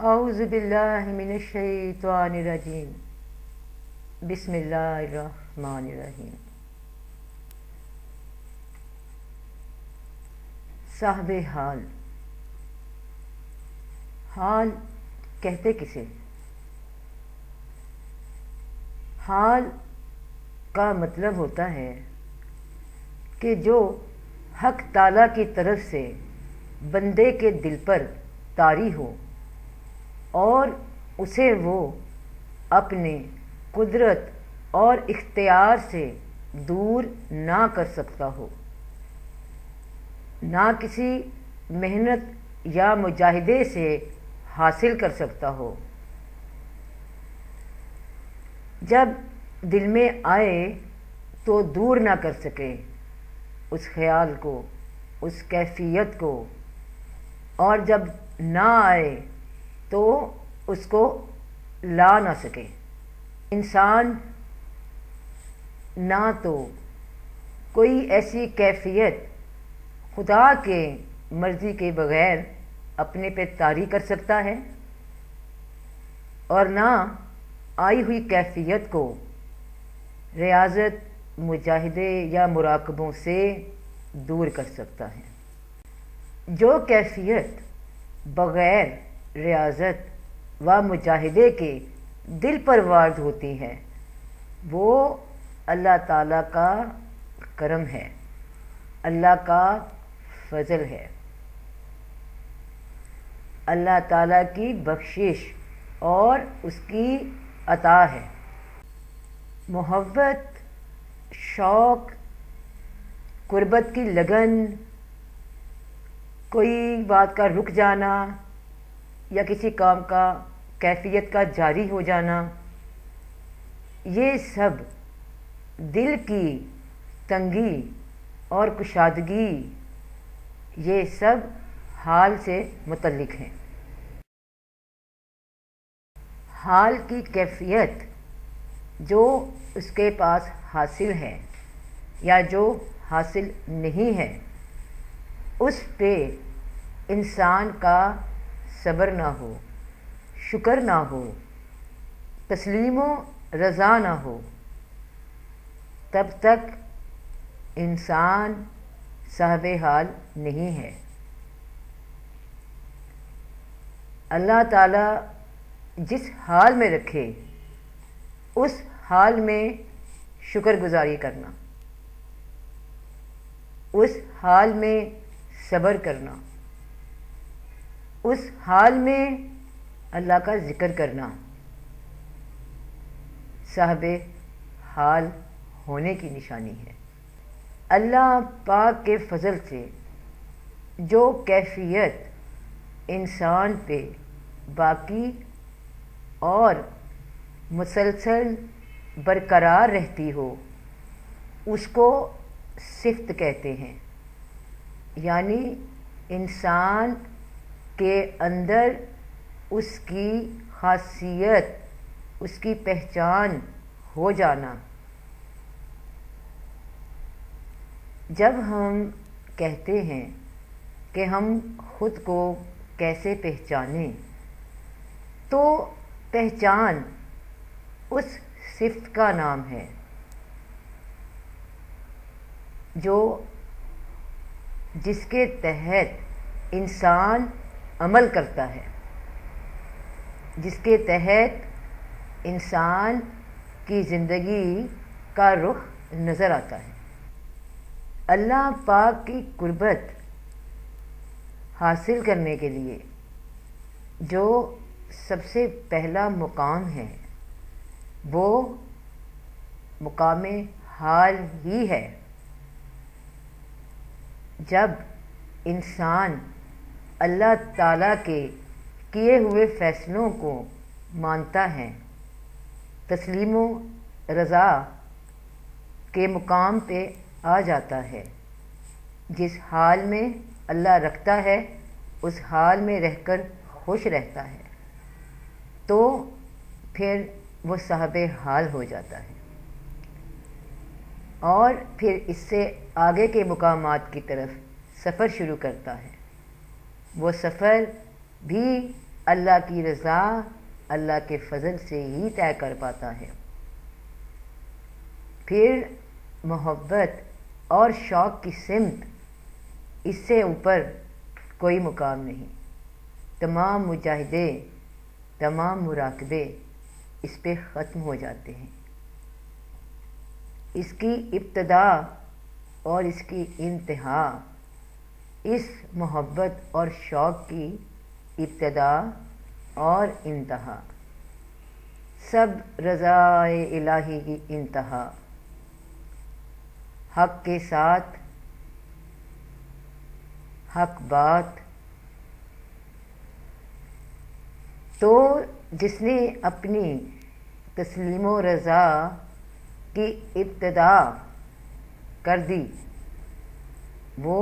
اعوذ باللہ من الشیطان الرجیم بسم اللہ الرحمن الرحیم۔ صاحب حال، حال کہتے کسے؟ حال کا مطلب ہوتا ہے کہ جو حق تعالیٰ کی طرف سے بندے کے دل پر طاری ہو اور اسے وہ اپنے قدرت اور اختیار سے دور نہ کر سکتا ہو، نہ کسی محنت یا مجاہدے سے حاصل کر سکتا ہو۔ جب دل میں آئے تو دور نہ کر سکے اس خیال کو، اس کیفیت کو، اور جب نہ آئے تو اس کو لا نہ سکے۔ انسان نہ تو کوئی ایسی کیفیت خدا کے مرضی کے بغیر اپنے پہ طاری کر سکتا ہے، اور نہ آئی ہوئی کیفیت کو ریاضت، مجاہدے یا مراقبوں سے دور کر سکتا ہے۔ جو کیفیت بغیر ریاضت و مجاہدے کے دل پر وارد ہوتی ہے وہ اللہ تعالیٰ کا کرم ہے، اللہ کا فضل ہے، اللہ تعالیٰ کی بخشش اور اس کی عطا ہے۔ محبت، شوق، قربت کی لگن، کوئی بات کا رک جانا یا کسی کام کا کیفیت کا جاری ہو جانا، یہ سب دل کی تنگی اور کشادگی، یہ سب حال سے متعلق ہیں۔ حال کی کیفیت جو اس کے پاس حاصل ہے یا جو حاصل نہیں ہے، اس پہ انسان کا صبر نہ ہو، شکر نہ ہو، تسلیم و رضا نہ ہو، تب تک انسان صاحب حال نہیں ہے۔ اللہ تعالیٰ جس حال میں رکھے اس حال میں شکر گزاری کرنا، اس حال میں صبر کرنا، اس حال میں اللہ کا ذکر کرنا صاحب حال ہونے کی نشانی ہے۔ اللہ پاک کے فضل سے جو کیفیت انسان پہ باقی اور مسلسل برقرار رہتی ہو اس کو صفت کہتے ہیں، یعنی انسان کے اندر اس کی خاصیت، اس کی پہچان ہو جانا۔ جب ہم کہتے ہیں کہ ہم خود کو کیسے پہچانیں، تو پہچان اس صفت کا نام ہے جو جس کے تحت انسان عمل کرتا ہے، جس کے تحت انسان کی زندگی کا رخ نظر آتا ہے۔ اللہ پاک کی قربت حاصل کرنے کے لیے جو سب سے پہلا مقام ہے وہ مقام حال ہی ہے۔ جب انسان اللہ تعالیٰ کے کیے ہوئے فیصلوں کو مانتا ہے، تسلیم و رضا کے مقام پہ آ جاتا ہے، جس حال میں اللہ رکھتا ہے اس حال میں رہ کر خوش رہتا ہے، تو پھر وہ صاحب حال ہو جاتا ہے، اور پھر اس سے آگے کے مقامات کی طرف سفر شروع کرتا ہے۔ وہ سفر بھی اللہ کی رضا اللہ کے فضل سے ہی طے کر پاتا ہے۔ پھر محبت اور شوق کی سمت، اس سے اوپر کوئی مقام نہیں۔ تمام مجاہدے، تمام مراقبے اس پہ ختم ہو جاتے ہیں۔ اس کی ابتدا اور اس کی انتہا، اس محبت اور شوق کی ابتدا اور انتہا، سب رضا الہی کی انتہا، حق کے ساتھ حق بات۔ تو جس نے اپنی تسلیم و رضا کی ابتدا کر دی، وہ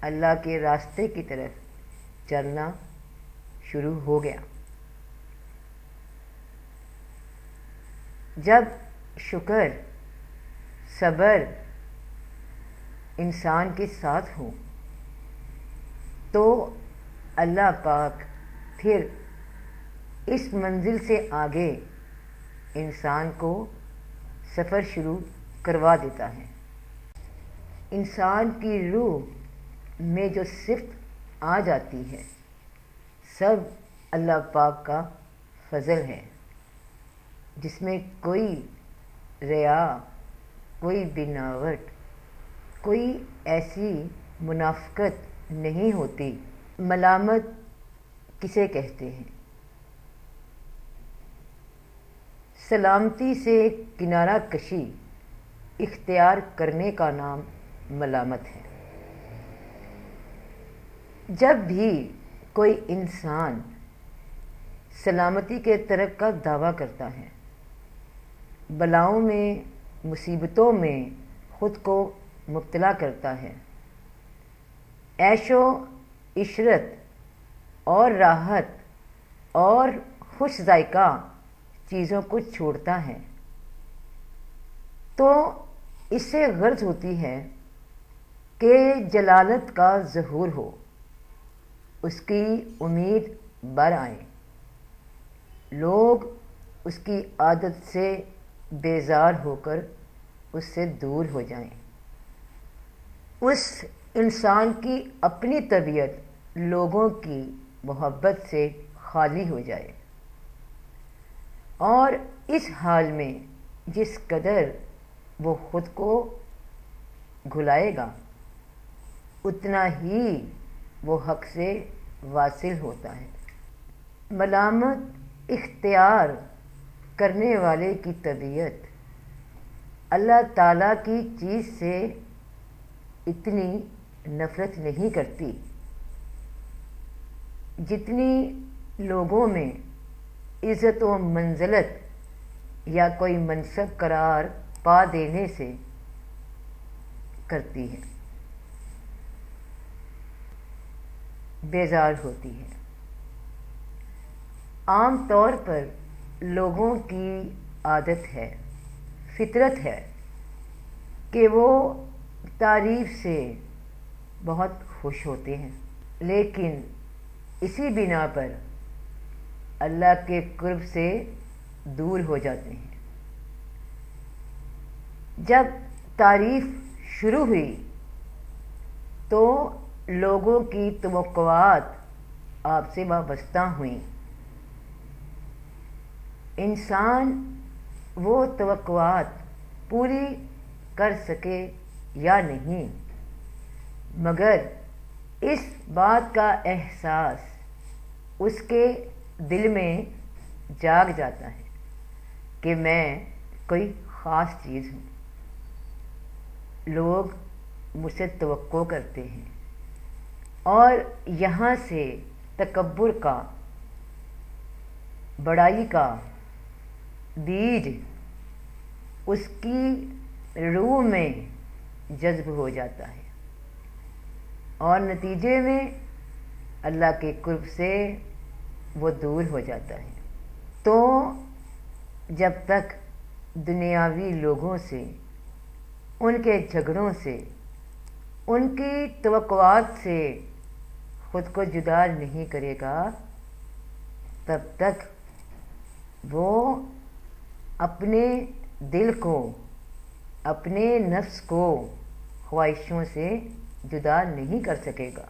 اللہ کے راستے کی طرف چلنا شروع ہو گیا۔ جب شکر، صبر انسان کے ساتھ ہو تو اللہ پاک پھر اس منزل سے آگے انسان کو سفر شروع کروا دیتا ہے۔ انسان کی روح میں جو صفت آ جاتی ہے، سب اللہ پاک کا فضل ہے، جس میں کوئی ریا، کوئی بناوٹ، کوئی ایسی منافقت نہیں ہوتی۔ ملامت کسے کہتے ہیں؟ سلامتی سے کنارہ کشی اختیار کرنے کا نام ملامت ہے۔ جب بھی کوئی انسان سلامتی کے طرف کا دعویٰ کرتا ہے، بلاؤں میں، مصیبتوں میں خود کو مبتلا کرتا ہے، عیش و عشرت اور راحت اور خوش ذائقہ چیزوں کو چھوڑتا ہے، تو اس سے غرض ہوتی ہے کہ جلالت کا ظہور ہو، اس کی امید بر آئے، لوگ اس کی عادت سے بیزار ہو کر اس سے دور ہو جائیں، اس انسان کی اپنی طبیعت لوگوں کی محبت سے خالی ہو جائے، اور اس حال میں جس قدر وہ خود کو گھلائے گا، اتنا ہی وہ حق سے واصل ہوتا ہے۔ ملامت اختیار کرنے والے کی طبیعت اللہ تعالیٰ کی چیز سے اتنی نفرت نہیں کرتی جتنی لوگوں میں عزت و منزلت یا کوئی منصب قرار پا دینے سے کرتی ہے، بیزار ہوتی ہے۔ عام طور پر لوگوں کی عادت ہے، فطرت ہے کہ وہ تعریف سے بہت خوش ہوتے ہیں، لیکن اسی بنا پر اللہ کے قرب سے دور ہو جاتے ہیں۔ جب تعریف شروع ہوئی تو لوگوں کی توقعات آپ سے وابستہ ہوئیں۔ انسان وہ توقعات پوری کر سکے یا نہیں، مگر اس بات کا احساس اس کے دل میں جاگ جاتا ہے کہ میں کوئی خاص چیز ہوں، لوگ مجھ سے توقع کرتے ہیں، اور یہاں سے تکبر کا، بڑائی کا بیج اس کی روح میں جذب ہو جاتا ہے، اور نتیجے میں اللہ کے قرب سے وہ دور ہو جاتا ہے۔ تو جب تک دنیاوی لوگوں سے، ان کے جھگڑوں سے، ان کی توقعات سے خود کو جدا نہیں کرے گا تب تک وہ اپنے دل کو، اپنے نفس کو خواہشوں سے جدا نہیں کر سکے گا۔